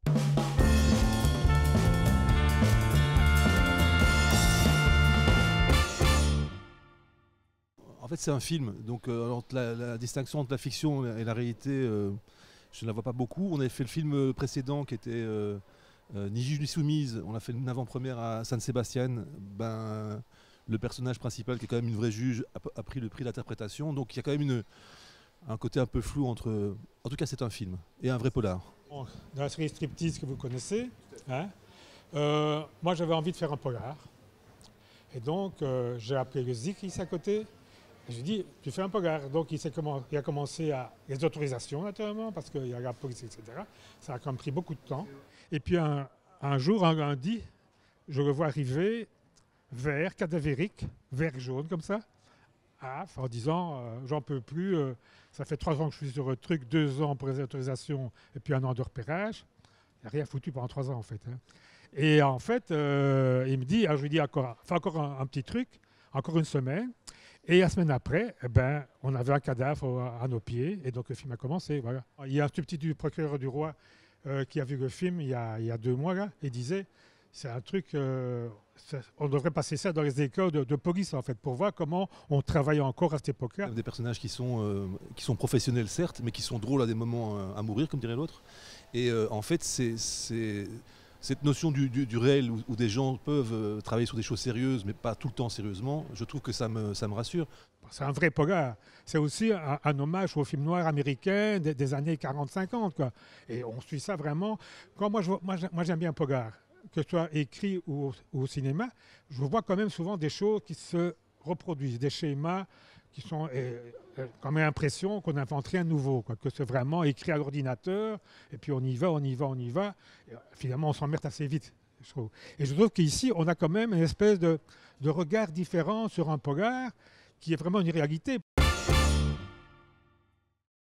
En fait, c'est un film, donc la distinction entre la fiction et la réalité, je ne la vois pas beaucoup. On avait fait le film précédent qui était Ni juge ni soumise, on a fait une avant-première à San Sebastian. Le personnage principal, qui est quand même une vraie juge, a pris le prix d'interprétation, donc il y a quand même un côté un peu flou entre... En tout cas, c'est un film, et un vrai polar. Bon, dans la série Striptease que vous connaissez, hein, moi j'avais envie de faire un polar. Et donc j'ai appelé le Zik ici à côté. J'ai dit, tu fais un polar. Donc il a commencé à les autorisations naturellement, parce qu'il y a la police, etc. Ça a quand même pris beaucoup de temps. Et puis un jour, un lundi, je le vois arriver vert, cadavérique, vert jaune comme ça, en disant j'en peux plus, ça fait 3 ans que je suis sur le truc, 2 ans pour les autorisations et puis 1 an de repérage. Il n'a rien foutu pendant 3 ans en fait. Hein. Et en fait, il me dit, alors je lui dis fais encore un petit truc, encore une semaine. Et la semaine après, on avait un cadavre à nos pieds et donc le film a commencé. Voilà. Il y a un substitut du procureur du roi qui a vu le film il y a 2 mois là, et disait c'est un truc, on devrait passer ça dans les écoles de police en fait, pour voir comment on travaille encore à cette époque-là. Des personnages qui sont professionnels certes, mais qui sont drôles à des moments à mourir, comme dirait l'autre. Et en fait, c'est cette notion du réel où des gens peuvent travailler sur des choses sérieuses, mais pas tout le temps sérieusement, je trouve que ça me rassure. C'est un vrai polar. C'est aussi un hommage au film noir américain des années 40-50. Quoi. Et on suit ça vraiment. Moi j'aime bien un polar, que ce soit écrit ou au cinéma. Je vois quand même souvent des choses qui se reproduisent, des schémas qui sont quand même l'impression qu'on n'invente rien de nouveau, quoi, que c'est vraiment écrit à l'ordinateur, et puis on y va. Et finalement, on s'emmerde assez vite, je trouve. Et je trouve qu'ici, on a quand même une espèce de regard différent sur un polar qui est vraiment une réalité.